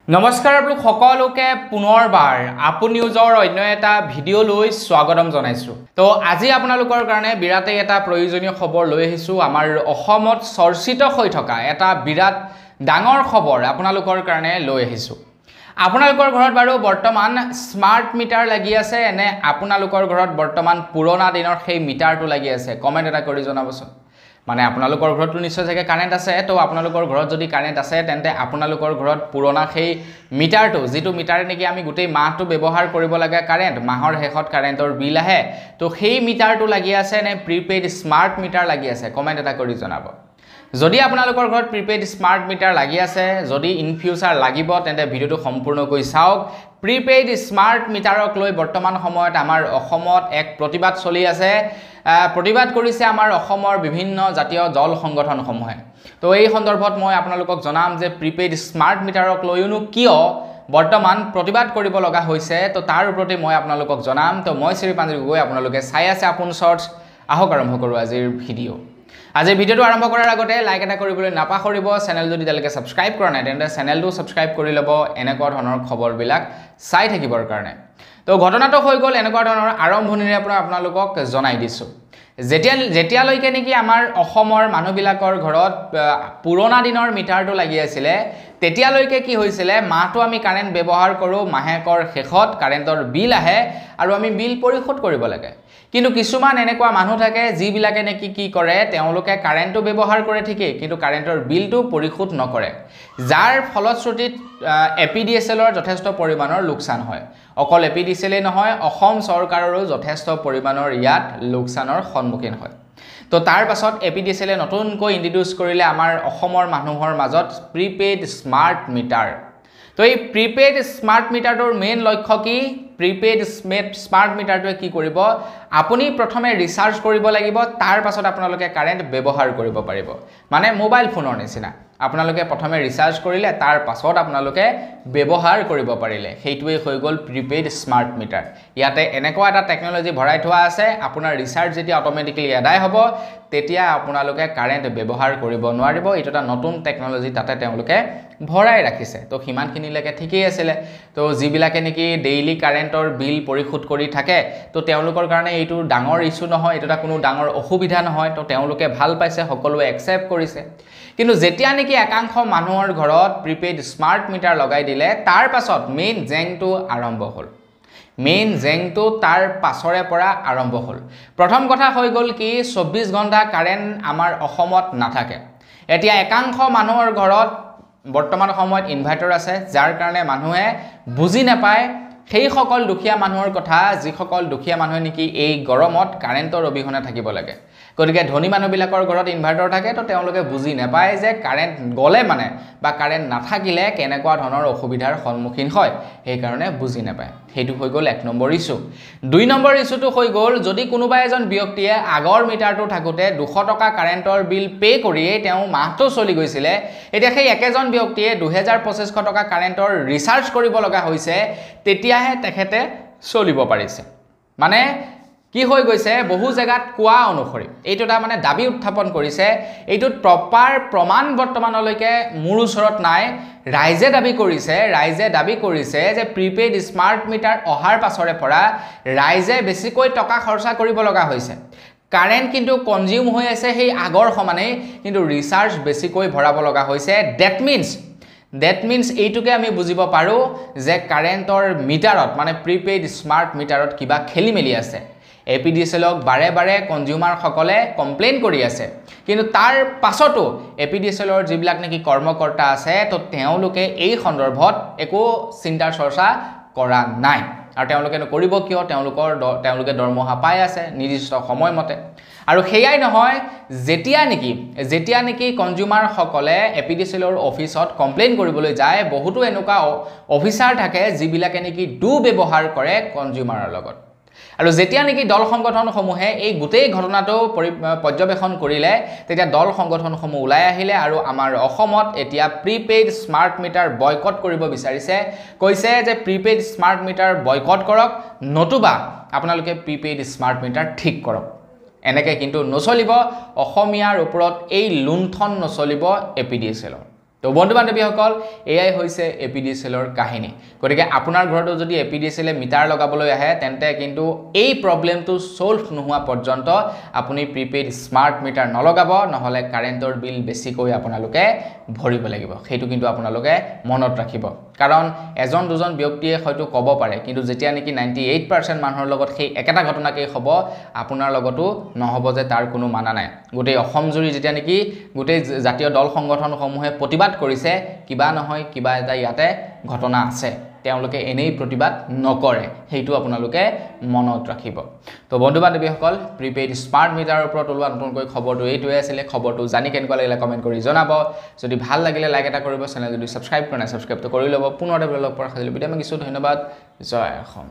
নমস্কাৰ আপোনালোক সকলোকে পুনৰবাৰ আপু নিউজৰ অন্য এটা ভিডিঅ' লৈ স্বাগতম জনাইছো। তো আজি আপোনালোকৰ কাৰণে বিৰাট এটা প্ৰয়োজনীয় খবৰ লৈ আহিছো। আমাৰ অসমত চৰ্চিত হৈ থকা এটা বিৰাট ডাঙৰ খবৰ আপোনালোকৰ কাৰণে লৈ আহিছো। আপোনালোকৰ ঘৰত বাৰু বৰ্তমান স্মাৰ্ট মিটাৰ লাগি আছে নে আপোনালোকৰ ঘৰত বৰ্তমান পুৰণা দিনৰ সেই মিটাৰটো লাগি আছে? কমেন্ট এটা কৰি জনাবচোন। মানে আপোনালোকৰ ঘৰতো নিশ্চয় থাকে কাৰেন্ট আছে, তো আপোনালোকৰ ঘৰত যদি কাৰেন্ট আছে তেন্তে আপোনালোকৰ ঘৰত পুৰণা সেই মিটাৰটো যেটো মিটাৰ নেকি আমি গোটেই মাহটো ব্যৱহাৰ কৰিব লাগে কাৰেন্ট, মাহৰ শেষত কাৰেন্টৰ বিল আহে, তো সেই মিটাৰটো লাগি আছে নে প্ৰিপেইড স্মাৰ্ট মিটাৰ লাগি আছে? কমেন্ট এটা কৰি জনাব। যদি আপোনালোকৰ ঘৰত প্ৰিপেইড স্মাৰ্ট মিটাৰ লাগি আছে, যদি ইন ফিউচাৰ লাগিব তেন্তে ভিডিওটো সম্পূৰ্ণকৈ চাওক। প্ৰিপেইড স্মাৰ্ট মিটাৰক লৈ বৰ্তমান সময়ত আমাৰ অসমত এক প্ৰতিবাদ চলি আছে। প্ৰতিবাদ কৰিছে আমাৰ অসমৰ বিভিন্ন জাতীয় দল সংগঠনসমূহে। তো এই সন্দৰ্ভত মই আপোনালোকক জনাম যে প্ৰিপেইড স্মাৰ্ট মিটাৰক লৈনো কিয় বৰ্তমান প্ৰতিবাদ কৰিব লগা হৈছে, তো তাৰ ওপৰতে মই আপোনালোকক জনাম। তো মই শ্ৰীপাঞ্জী গগৈ, আপোনালোকে চাই আছে আপোন শৰ্টছ। আহক আৰম্ভ কৰোঁ আজিৰ ভিডিঅ'। আজি ভিডিঅ'টো আৰম্ভ কৰাৰ আগতে লাইক এটা কৰিবলৈ নাপাহৰিব। চেনেল যদি এতিয়ালৈকে ছাবস্ক্ৰাইব কৰা নাই তেন্তে চেনেলটো ছাবস্ক্ৰাইব কৰি ল'ব এনেকুৱা ধৰণৰ খবৰবিলাক চাই থাকিবৰ কাৰণে। তো ঘটনাটো হৈ গ'ল এনেকুৱা ধৰণৰ আৰম্ভণিৰে পৰা আপোনালোকক জনাই দিছোঁ। যেতিয়ালৈকে নেকি আমাৰ অসমৰ মানুহবিলাকৰ ঘৰত পুৰণা দিনৰ মিটাৰটো লাগি আছিলে, তেতিয়ালৈকে কি হৈছিলে, মাহটো আমি কাৰেণ্ট ব্যৱহাৰ কৰোঁ, মাহেকৰ শেষত কাৰেণ্টৰ বিল আহে আৰু আমি বিল পৰিশোধ কৰিব লাগে। কিন্তু কিছুমান এনেকুৱা মানুহ থাকে যিবিলাকে নেকি কি কৰে, তেওঁলোকে কাৰেণ্টটো ব্যৱহাৰ কৰে ঠিকেই, কিন্তু কাৰেণ্টৰ বিলটো পৰিশোধ নকৰে, যাৰ ফলশ্ৰুতিত এপিডিএছএলৰ যথেষ্ট পৰিমাণৰ লোকচান হয়। অকল এপিডিএছএলেই নহয়, অসম চৰকাৰৰো যথেষ্ট পৰিমাণৰ ইয়াত লোকচানৰ সন্মুখীন হয়। তো তাৰ পাছত এপিডিএছএলে নতুনকৈ ইন্ট্ৰডিউচ কৰিলে আমাৰ অসমৰ মানুহৰ মাজত প্ৰিপেইড স্মাৰ্ট মিটাৰ। তো এই প্ৰিপেইড স্মাৰ্ট মিটাৰটোৰ মেইন লক্ষ্য কি? প্ৰিপেইড স্মাৰ্ট মিটাৰটোৱে কি কৰিব, আপুনি প্ৰথমে ৰিচাৰ্জ কৰিব লাগিব, তাৰ পাছত আপোনালোকে কাৰেণ্ট ব্যৱহাৰ কৰিব পাৰিব। মানে মোবাইল ফোনৰ নিচিনা আপোনালোকে প্ৰথমে ৰিচাৰ্জ কৰিলে, তাৰ পাছত আপোনালোকে ব্যৱহাৰ কৰিব পাৰিলে, সেইটোৱেই হৈ গ'ল প্ৰিপেইড স্মাৰ্ট মিটাৰ। ইয়াতে এনেকুৱা এটা টেকন'লজি ভৰাই থোৱা আছে, আপোনাৰ ৰিচাৰ্জ যেতিয়া অট'মেটিকেলি আদায় হ'ব তেতিয়া আপোনালোকে কাৰেণ্ট ব্যৱহাৰ কৰিব নোৱাৰিব। এইটো এটা নতুন টেকন'লজি তাতে তেওঁলোকে ভৰাই ৰাখিছে। তো সিমানখিনিলৈকে ঠিকেই আছিলে। তো যিবিলাকে নেকি ডেইলি কাৰেণ্টৰ বিল পৰিশোধ কৰি থাকে, তো তেওঁলোকৰ কাৰণে এইটো ডাঙৰ ইছ্যু নহয়, এইটো এটা কোনো ডাঙৰ অসুবিধা নহয়। তো তেওঁলোকে ভাল পাইছে, সকলোৱে একচেপ্ট কৰিছে। কিন্তু যেতিয়া নেকি একাংশ মানুহৰ ঘৰত প্ৰিপেইড স্মাৰ্ট মিটাৰ লগাই দিলে, তাৰ পাছত মেইন জেংটো আৰম্ভ হ'ল। মেইন জেংটো তাৰ পাছৰে পৰা আৰম্ভ হ'ল। প্ৰথম কথা হৈ গ'ল কি, 24 ঘণ্টা কাৰেণ্ট আমাৰ অসমত নাথাকে। এতিয়া একাংশ মানুহৰ ঘৰত বৰ্তমান সময়ত ইনভাৰ্টাৰ আছে, যাৰ কাৰণে মানুহে বুজি নাপায় সেইসকল দুখীয়া মানুহৰ কথা, যিসকল দুখীয়া মানুহে নেকি এই গৰমত কাৰেণ্টৰ অবিহনে থাকিব লাগে। গতিকে ধনী মানুহবিলাকৰ ঘৰত ইনভাৰ্টাৰ থাকে, তো তেওঁলোকে বুজি নাপায় যে কাৰেণ্ট গ'লে মানে বা কাৰেণ্ট নাথাকিলে কেনেকুৱা ধৰণৰ অসুবিধাৰ সন্মুখীন হয়, সেইকাৰণে বুজি নাপায়। সেইটো হৈ গ'ল 1 নম্বৰ ইছ্যু। 2 নম্বৰ ইছ্যুটো হৈ গ'ল, যদি কোনোবা এজন ব্যক্তিয়ে আগৰ মিটাৰটো থাকোঁতে 200 টকা কাৰেণ্টৰ বিল পে' কৰিয়েই তেওঁ মাহটো চলি গৈছিলে, এতিয়া সেই একেজন ব্যক্তিয়ে 2200-2500 টকা কাৰেণ্টৰ ৰিচাৰ্জ কৰিব লগা হৈছে, তেতিয়াহে তেখেতে চলিব পাৰিছে। মানে কি হৈ গৈছে, বহু জেগাত কোৱা অনুসৰি এইটো এটা মানে দাবী উত্থাপন কৰিছে, এইটোত প্ৰপাৰ প্ৰমাণ বৰ্তমানলৈকে মোৰ ওচৰত নাই। ৰাইজে দাবী কৰিছে যে প্ৰিপেইড স্মাৰ্ট মিটাৰ অহাৰ পাছৰে পৰা ৰাইজে বেছিকৈ টকা খৰচা কৰিব লগা হৈছে। কাৰেণ্ট কিন্তু কনজিউম হৈ আছে সেই আগৰ সমানেই, কিন্তু ৰিচাৰ্জ বেছিকৈ ভৰাব লগা হৈছে। ডেট মিনছ এইটোকে আমি বুজিব পাৰোঁ যে কাৰেণ্টৰ মিটাৰত মানে প্ৰিপেইড স্মাৰ্ট মিটাৰত কিবা খেলি মেলি আছে। এপিডিএছএলক বাৰে বাৰে কনজিউমাৰসকলে কমপ্লেইন কৰি আছে, কিন্তু তাৰ পাছতো এপিডিএছএলৰ যিবিলাক নেকি কৰ্মকৰ্তা আছে, তো তেওঁলোকে এই সন্দৰ্ভত একো চিন্তা চৰ্চা কৰা নাই। আৰু তেওঁলোকে নকৰিব কিয়? তেওঁলোকে দৰমহা পাই আছে নিৰ্দিষ্ট সময়মতে। আৰু সেয়াই নহয়, যেতিয়া নেকি কনজিউমাৰসকলে এপিডিএছএলৰ অফিচত কমপ্লেইন কৰিবলৈ যায়, বহুতো এনেকুৱা অফিচাৰ থাকে যিবিলাকে নেকি ব্যৱহাৰ কৰে কনজিউমাৰৰ লগত। আৰু যেতিয়া নেকি দল সংগঠনসমূহে এই গোটেই ঘটনাটো পৰ্যবেক্ষণ কৰিলে, তেতিয়া দল সংগঠনসমূহ ওলাই আহিলে আৰু আমাৰ অসমত এতিয়া প্ৰিপেইড স্মাৰ্ট মিটাৰ বয়কট কৰিব বিচাৰিছে। কৈছে যে প্ৰিপেইড স্মাৰ্ট মিটাৰ বয়কট কৰক, নতুবা আপোনালোকে প্ৰিপেইড স্মাৰ্ট মিটাৰ ঠিক কৰক। এনেকৈ কিন্তু নচলিব, অসমীয়াৰ ওপৰত এই লুণ্ঠন নচলিব এপিডিএছএলৰ। তো বন্ধু বান্ধৱীসকল এয়াই হৈছে এপিডিচিএলৰ কাহিনী গতিকে আপোনাৰ ঘৰতো যদি এপিডিচিএলে মিটাৰ লগাবলৈ আহে তেন্তে কিন্তু এই প্ৰবলেমটো সলভ নোহোৱা পৰ্যন্ত আপুনি প্ৰিপেইড স্মাৰ্ট মিটাৰ নলগাব নহলে কাৰেণ্টৰ বিল বেছিকৈ আপোনালোকে ভৰিব লাগিব সেইটো কিন্তু আপোনালোকে মনত ৰাখিব কাৰণ এজন দুজন ব্যক্তিয়ে হয়তো ক'ব পাৰে কিন্তু যেতিয়া নেকি 98% মানুহৰ লগত সেই একেটা ঘটনাকেই হ'ব আপোনাৰ লগতো নহব যে তাৰ কোনো মানা নাই গোটেই অসম জুৰি যেতিয়া নেকি গোটেই জাতীয় দল সংগঠনসমূহে প্ৰতিবাদ কৰিছে কিবা নহয় কিবা এটা ইয়াতে ঘটনা আছে তেওঁলোকে এনেই প্ৰতিবাদ নকৰে সেইটো আপোনালোকে মনত ৰাখিব তো বন্ধু বান্ধৱীসকল প্ৰিপেইড স্মাৰ্ট মিটাৰৰ ওপৰত ওলোৱা নতুনকৈ খবৰটো এইটোৱে আছিল খবৰটো জানি কেনেকুৱা লাগিলে কমেন্ট কৰি জনাব যদি ভাল লাগিলে লাইক এটা কৰিব চেনেল যদি সাবস্ক্ৰাইব কৰা নাই সাবস্ক্ৰাইবটো কৰি ল'ব পুনৰ লগ পোৱাৰ খালি ভিডিঅ' মাগিছো ধন্যবাদ জয় অসম